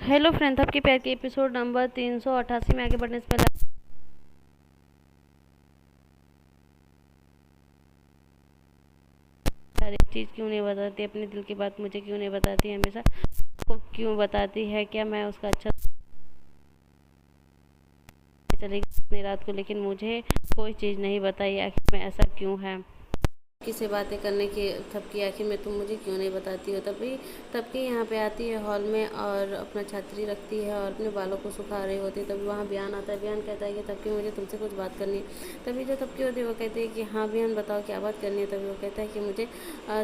Hello friends, आपके प्यार के एपिसोड नंबर 388 में आगे बढ़ने से पहले सारी चीज़ क्यों नहीं बताती, अपने दिल की बात मुझे क्यों नहीं बताती, हमेशा को क्यों बताती है। क्या मैं उसका अच्छा चलेगी इतनी रात को, लेकिन मुझे कोई चीज़ नहीं बताई। आखिर में ऐसा क्यों है? किससे बातें करने की थपकी, आखिर में तुम मुझे क्यों नहीं बताती हो। तभी तबकी यहाँ पे आती है हॉल में और अपना छतरी रखती है और अपने बालों को सुखा रही होती है। तभी वहाँ बयान आता है। बयान कहता है कि तबकी मुझे तुमसे कुछ बात करनी है। तभी जो तबकी होती है वो कहती है कि हाँ बयान बताओ क्या बात करनी है। तभी वो कहता है कि मुझे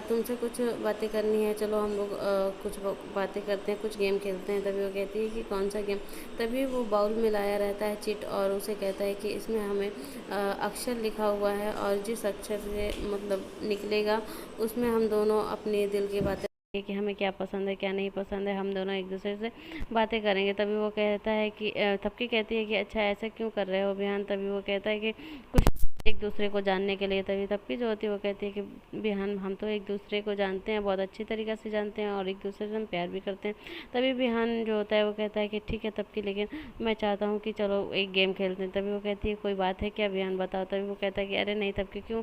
तुमसे कुछ बातें करनी है, चलो हम लोग कुछ बातें करते हैं, कुछ गेम खेलते हैं। तभी वो कहती है कि कौन सा गेम। तभी वो बाउल में लाया रहता है चिट और उसे कहता है कि इसमें हमें अक्षर लिखा हुआ है और जिस अक्षर से मतलब निकलेगा उसमें हम दोनों अपने दिल की बातें कि हमें क्या पसंद है क्या नहीं पसंद है, हम दोनों एक दूसरे से बातें करेंगे। तभी वो कहता है कि तबकी कहती है कि अच्छा ऐसा क्यों कर रहे हो बिहान। तभी वो कहता है कि कुछ एक दूसरे को जानने के लिए। तभी तबकी जो होती है वो कहती है कि बिहान हम तो एक दूसरे को जानते हैं, बहुत अच्छी तरीक़ा से जानते हैं और एक दूसरे से हम प्यार भी करते हैं। तभी बिहान जो होता है वो कहता है कि ठीक है तबकी, लेकिन मैं चाहता हूँ कि चलो एक गेम खेलते हैं। तभी वो कहती है कोई बात है क्या बिहान, बताओ। तभी वो कहता है कि अरे नहीं तबकी, क्यों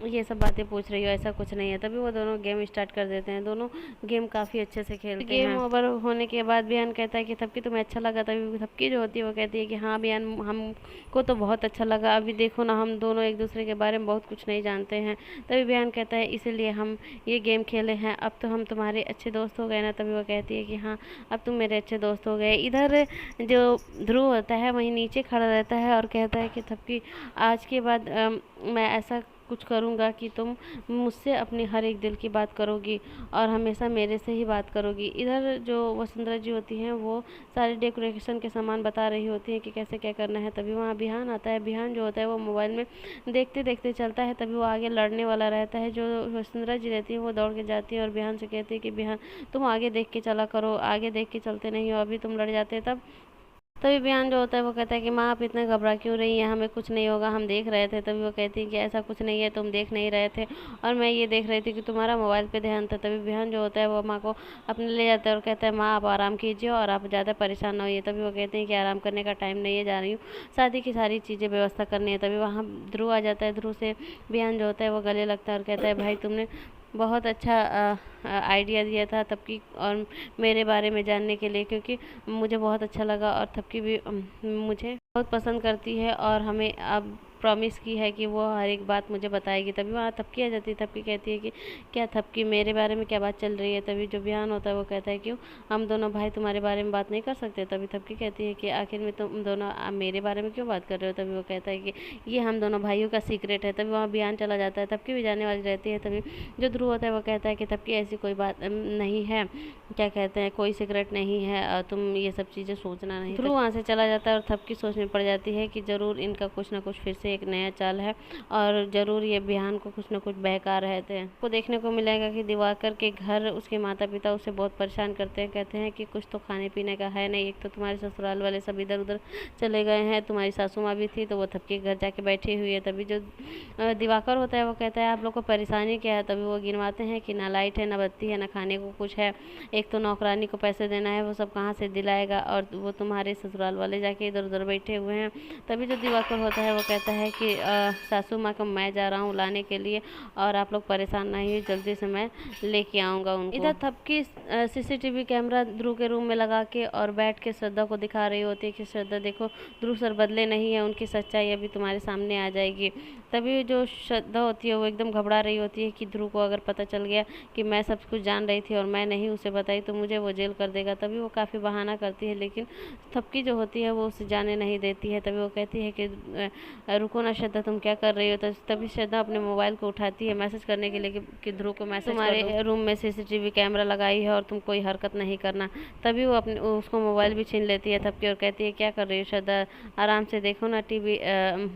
ये सब बातें पूछ रही हो, ऐसा कुछ नहीं है। तभी वो दोनों गेम स्टार्ट कर देते हैं। दोनों गेम काफ़ी अच्छे से खेलते हैं। गेम ओवर होने के बाद बिहान कहता है कि तबकी तुम्हें अच्छा लगा। तभी तबकी जो होती है वो कहती है कि हाँ बिहान हमको तो बहुत अच्छा लगा। अभी देखो ना, हम दोनों एक दूसरे के बारे में बहुत कुछ नहीं जानते हैं। तभी बिहान कहता है इसीलिए हम ये गेम खेले हैं, अब तो हम तुम्हारे अच्छे दोस्त हो गए ना। तभी वो कहती है कि हाँ अब तुम मेरे अच्छे दोस्त हो गए। इधर जो ध्रुव होता है वहीं नीचे खड़ा रहता है और कहता है कि तबकी आज के बाद मैं ऐसा कुछ करूँगा कि तुम मुझसे अपनी हर एक दिल की बात करोगी और हमेशा मेरे से ही बात करोगी। इधर जो वसुंधरा जी होती हैं वो सारे डेकोरेशन के सामान बता रही होती हैं कि कैसे क्या करना है। तभी वहाँ बिहान आता है। बिहान जो होता है वो मोबाइल में देखते देखते चलता है। तभी वो आगे लड़ने वाला रहता है। जो वसुंधरा जी रहती है वो दौड़ के जाती है और बिहान से कहती है कि बिहान तुम आगे देख के चला करो, आगे देख के चलते नहीं हो, अभी तुम लड़ जाते तभी बिहान जो होता है वो कहता है कि माँ आप इतने घबरा क्यों रही हैं, हमें कुछ नहीं होगा, हम देख रहे थे। तभी वो कहती है कि ऐसा कुछ नहीं है, तुम देख नहीं रहे थे और मैं ये देख रही थी कि तुम्हारा मोबाइल पे ध्यान था। तभी बिहान जो होता है वो माँ को अपने ले जाता है और कहता है माँ आप आराम कीजिए और आप ज़्यादा परेशान ना होइए। तभी वो कहते हैं कि आराम करने का टाइम नहीं है, जा रही हूँ शादी की सारी चीज़ें व्यवस्था करनी है। तभी वहाँ ध्रुव आ जाता है। ध्रुव से बिहान जो होता है वो गले लगता है और कहता है भाई तुमने बहुत अच्छा आइडिया दिया था तबकी और मेरे बारे में जानने के लिए, क्योंकि मुझे बहुत अच्छा लगा और तबकी भी मुझे बहुत पसंद करती है और हमें अब प्रॉमिस की है कि वो हर एक बात मुझे बताएगी। तभी वहाँ तबकी आ जाती है। तबकी कहती है कि क्या तबकी मेरे बारे में क्या बात चल रही है। तभी जो बिहान होता है वो कहता है क्यों हम दोनों भाई तुम्हारे बारे में बात नहीं कर सकते। तभी तबकी कहती है कि आखिर में तुम दोनों मेरे बारे में क्यों बात कर रहे हो। तभी वो कहता है कि ये हम दोनों भाइयों का सीक्रेट है। तभी वहाँ बिहान चला जाता है। तबकी भी जाने वाली रहती है। तभी जो ध्रुव होता है वो कहता है कि तबकी ऐसी कोई बात नहीं है, क्या कहते हैं कोई सिगरेट नहीं है, तुम ये सब चीज़ें सोचना नहीं। ध्रुव वहाँ से चला जाता है और तबकी सोच में पड़ जाती है कि ज़रूर इनका कुछ ना कुछ फिर से एक नया चाल है और ज़रूर ये बिहान को कुछ ना कुछ बहका रहे थे। को देखने को मिलेगा कि दिवाकर के घर उसके माता पिता उसे बहुत परेशान करते हैं, कहते हैं कि कुछ तो खाने पीने का है नहीं, एक तो तुम्हारे ससुराल वाले सब इधर उधर चले गए हैं, तुम्हारी सासू माँ भी थी तो वो तबकी के घर जाके बैठी हुई है। तभी जो दिवाकर होता है वो कहता है आप लोग को परेशानी क्या है। तभी वो गिनवाते हैं कि ना लाइट है, ना बत्ती है, ना खाने को कुछ है, एक तो नौकरानी को पैसे देना है, वो सब कहाँ से दिलाएगा, और वो तुम्हारे ससुराल वाले जाके इधर उधर बैठे हुए हैं। तभी जो दिवाकर होता है वो कहता है कि सासू माँ को मैं जा रहा हूँ लाने के लिए और आप लोग परेशान नहीं हुई, जल्दी से मैं लेके आऊँगा उनको। इधर तबकी सीसीटीवी कैमरा ध्रुव के रूम में लगा के और बैठ के श्रद्धा को दिखा रही होती है कि श्रद्धा देखो ध्रुव सर बदले नहीं है, उनकी सच्चाई अभी तुम्हारे सामने आ जाएगी। तभी जो श्रद्धा होती है वो एकदम घबरा रही होती है कि ध्रुव को अगर पता चल गया कि मैं सब कुछ जान रही थी और मैं नहीं उसे बताई तो मुझे वो जेल कर देगा। तभी वो काफ़ी बहाना करती है, लेकिन तबकी जो होती है वो उसे जाने नहीं देती है। तभी वो कहती है कि रुको ना श्रद्धा तुम क्या कर रही हो। तो तभी श्रद्धा अपने मोबाइल को उठाती है मैसेज करने के लिए कि ध्रुव को मैसेज तुम्हारे रूम में सीसीटीवी कैमरा लगाई है और तुम कोई हरकत नहीं करना। तभी वो अपने उसको मोबाइल भी छीन लेती है तबकी और कहती है क्या कर रही हो श्रद्धा, आराम से देखो ना टीवी,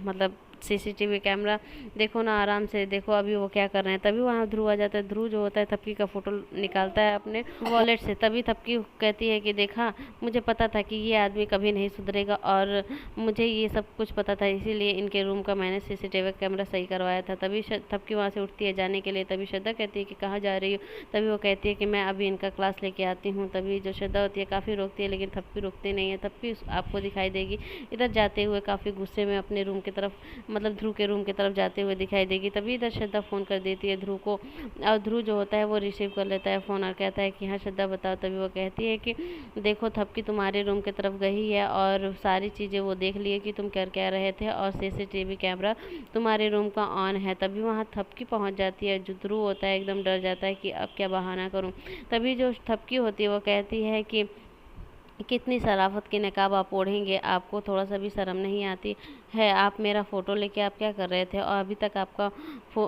मतलब सीसीटीवी कैमरा देखो ना, आराम से देखो अभी वो क्या कर रहे हैं। तभी वहाँ ध्रुव आ जाता है। ध्रुव जो होता है थपकी का फ़ोटो निकालता है अपने वॉलेट से। तभी थपकी कहती है कि देखा, मुझे पता था कि ये आदमी कभी नहीं सुधरेगा और मुझे ये सब कुछ पता था, इसीलिए इनके रूम का मैंने सीसीटीवी कैमरा सही करवाया था। तभी थपकी वहाँ से उठती है जाने के लिए। तभी श्रद्धा कहती है कि कहाँ जा रही हो? तभी वो कहती है कि मैं अभी इनका क्लास लेके आती हूँ। तभी जो श्रद्धा होती है काफ़ी रोकती है, लेकिन थपकी रुकती नहीं है। थपकी आपको दिखाई देगी इधर जाते हुए काफ़ी गुस्से में अपने रूम की तरफ, मतलब ध्रुव के रूम की तरफ जाते हुए दिखाई देगी। तभी इधर श्रद्धा फ़ोन कर देती है ध्रुव को, और ध्रुव जो होता है वो रिसीव कर लेता है फ़ोन और कहता है कि हाँ श्रद्धा बताओ। तभी वो कहती है कि देखो, थपकी तुम्हारे रूम की तरफ गई है और सारी चीज़ें वो देख लिए कि तुम कर क्या रहे थे, और सीसीटीवी कैमरा तुम्हारे रूम का ऑन है। तभी वहाँ थपकी पहुँच जाती है। जो ध्रुव होता है एकदम डर जाता है कि अब क्या बहाना करूँ। तभी जो थपकी होती है वो कहती है कि कितनी शराफत की नकाब आप ओढ़ेंगे, आपको थोड़ा सा भी शर्म नहीं आती है? आप मेरा फ़ोटो लेके आप क्या कर रहे थे, और अभी तक आपका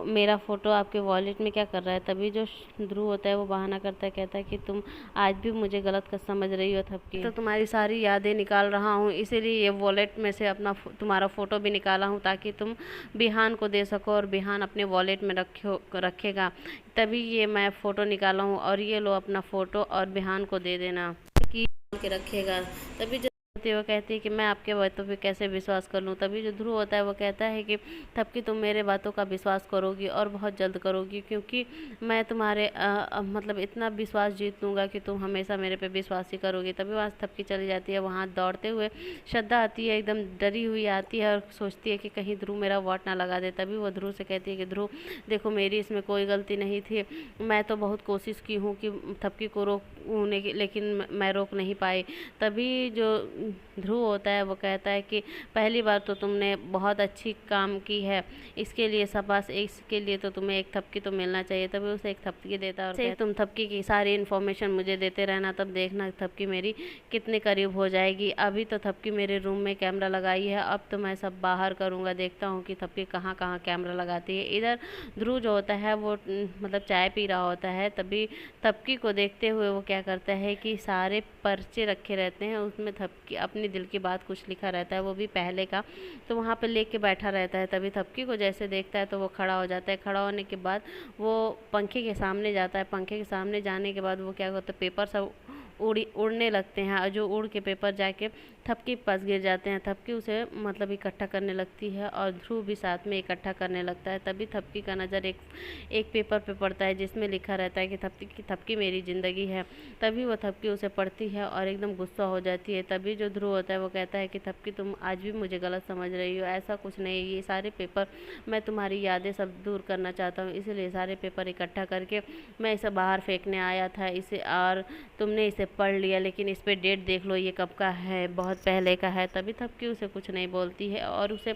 मेरा फ़ोटो आपके वॉलेट में क्या कर रहा है? तभी जो ध्रुव होता है वो बहाना करता है, कहता है कि तुम आज भी मुझे गलत कर समझ रही हो थपकी। तो तुम्हारी सारी यादें निकाल रहा हूँ, इसीलिए ये वॉलेट में से अपना तुम्हारा फ़ोटो भी निकाला हूँ ताकि तुम बिहान को दे सको और बिहान अपने वॉलेट में रखेगा। तभी ये मैं फ़ोटो निकाला हूँ, और ये लो अपना फ़ोटो और बिहान को दे देना कि के रखेगा। तभी जो होती है वो कहती है कि मैं आपके बातों पे कैसे विश्वास कर लूँ। तभी जो ध्रुव होता है वो कहता है कि थपकी तुम मेरे बातों का विश्वास करोगी और बहुत जल्द करोगी, क्योंकि मैं तुम्हारे मतलब इतना विश्वास जीत लूँगा कि तुम हमेशा मेरे पे विश्वास ही करोगी। तभी वहाँ से थपकी चली जाती है। वहाँ दौड़ते हुए श्रद्धा आती है, एकदम डरी हुई आती है और सोचती है कि कहीं ध्रुव मेरा वॉट ना लगा दे। तभी वो ध्रुव से कहती है कि ध्रुव देखो, मेरी इसमें कोई गलती नहीं थी, मैं तो बहुत कोशिश की हूँ कि थपकी को रोकने की, लेकिन मैं रोक नहीं पाई। तभी जो ध्रुव होता है वो कहता है कि पहली बार तो तुमने बहुत अच्छी काम की है, इसके लिए शाबाश, इसके लिए तो तुम्हें एक थपकी तो मिलना चाहिए। तभी उसे एक थपकी देता है और कहता है तुम थपकी की सारी इन्फॉर्मेशन मुझे देते रहना, तब देखना थपकी मेरी कितने करीब हो जाएगी। अभी तो थपकी मेरे रूम में कैमरा लगाई है, अब तो मैं सब बाहर करूँगा, देखता हूँ कि थपकी कहाँ कहाँ कैमरा लगाती है। इधर ध्रुव जो होता है वो मतलब चाय पी रहा होता है। तभी थपकी को देखते हुए वो क्या करता है कि सारे पर्चे रखे रहते हैं, उसमें थपकी अपनी दिल की बात कुछ लिखा रहता है, वो भी पहले का, तो वहाँ पे लेके बैठा रहता है। तभी थपकी को जैसे देखता है तो वो खड़ा हो जाता है। खड़ा होने के बाद वो पंखे के सामने जाता है। पंखे के सामने जाने के बाद वो क्या करता है, पेपर सब उड़ने लगते हैं, और जो उड़ के पेपर जाके थपकी के पास गिर जाते हैं। थपकी उसे मतलब इकट्ठा करने लगती है और ध्रुव भी साथ में इकट्ठा करने लगता है। तभी थपकी का नज़र एक पेपर पे पड़ता है जिसमें लिखा रहता है कि थपकी मेरी ज़िंदगी है। तभी वो थपकी उसे पढ़ती है और एकदम गुस्सा हो जाती है। तभी जो ध्रुव होता है वो कहता है कि थपकी तुम आज भी मुझे गलत समझ रही हो, ऐसा कुछ नहीं है, ये सारे पेपर मैं तुम्हारी यादें सब दूर करना चाहता हूँ, इसलिए सारे पेपर इकट्ठा करके मैं इसे बाहर फेंकने आया था इसे, और तुमने इसे पढ़ लिया, लेकिन इस पर डेट देख लो, ये कब का है, बहुत पहले का है। तभी थपकी उसे कुछ नहीं बोलती है और उसे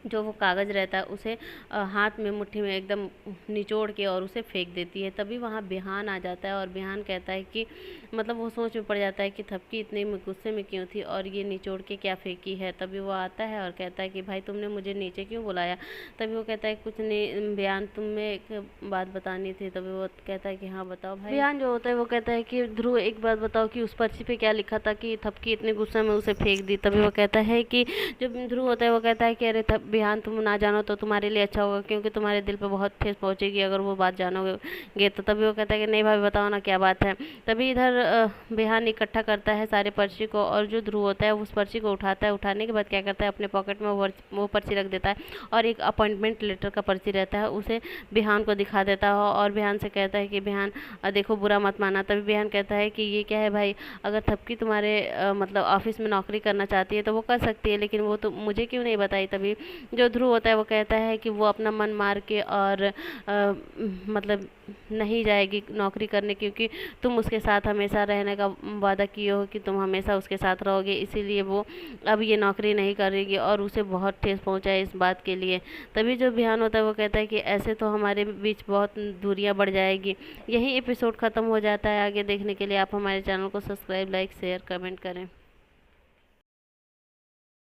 जो वो कागज़ रहता है उसे हाथ में मुट्ठी में एकदम निचोड़ के और उसे फेंक देती है। तभी वहाँ बिहान आ जाता है और बिहान कहता है कि मतलब वो सोच में पड़ जाता है कि थपकी इतने गुस्से में क्यों थी और ये निचोड़ के क्या फेंकी है। तभी वो आता है और कहता है कि भाई तुमने मुझे नीचे क्यों बुलाया। तभी वो कहता है कुछ नहीं बिहान, तुम्हें एक बात बतानी थी। तभी वो कहता है कि हाँ बताओ भाई। बिहान जो होता है वो कहता है कि ध्रुव एक बात बताओ कि उस पर्ची पे क्या लिखा था कि थपकी इतने गुस्से में उसे फेंक दी। तभी वो कहता है कि जब ध्रुव होता है वो कहता है कि अरे बिहान तुम ना जानो तो तुम्हारे लिए अच्छा होगा, क्योंकि तुम्हारे दिल पे बहुत ठेस पहुंचेगी अगर वो बात जानोगे तो। तभी वो कहता है कि नहीं भाभी बताओ ना क्या बात है। तभी इधर बिहान इकट्ठा करता है सारे पर्ची को और जो ध्रुव होता है उस पर्ची को उठाता है। उठाने के बाद क्या करता है, अपने पॉकेट में वो पर्ची रख देता है और एक अपॉइंटमेंट लेटर का पर्ची रहता है उसे बिहान को दिखा देता है और बिहान से कहता है कि बिहान देखो बुरा मत माना। तभी बिहान कहता है कि ये क्या है भाई, अगर थपकी तुम्हारे मतलब ऑफिस में नौकरी करना चाहती है तो वो कर सकती है, लेकिन वो तो मुझे क्यों नहीं बताई। तभी जो ध्रुव होता है वो कहता है कि वो अपना मन मार के और मतलब नहीं जाएगी नौकरी करने, क्योंकि तुम उसके साथ हमेशा रहने का वादा किए हो कि तुम हमेशा उसके साथ रहोगे, इसीलिए वो अब ये नौकरी नहीं करेगी और उसे बहुत ठेस पहुंचा है इस बात के लिए। तभी जो बिहान होता है वो कहता है कि ऐसे तो हमारे बीच बहुत दूरियां बढ़ जाएगी। यही एपिसोड ख़त्म हो जाता है। आगे देखने के लिए आप हमारे चैनल को सब्सक्राइब, लाइक, शेयर, कमेंट करें।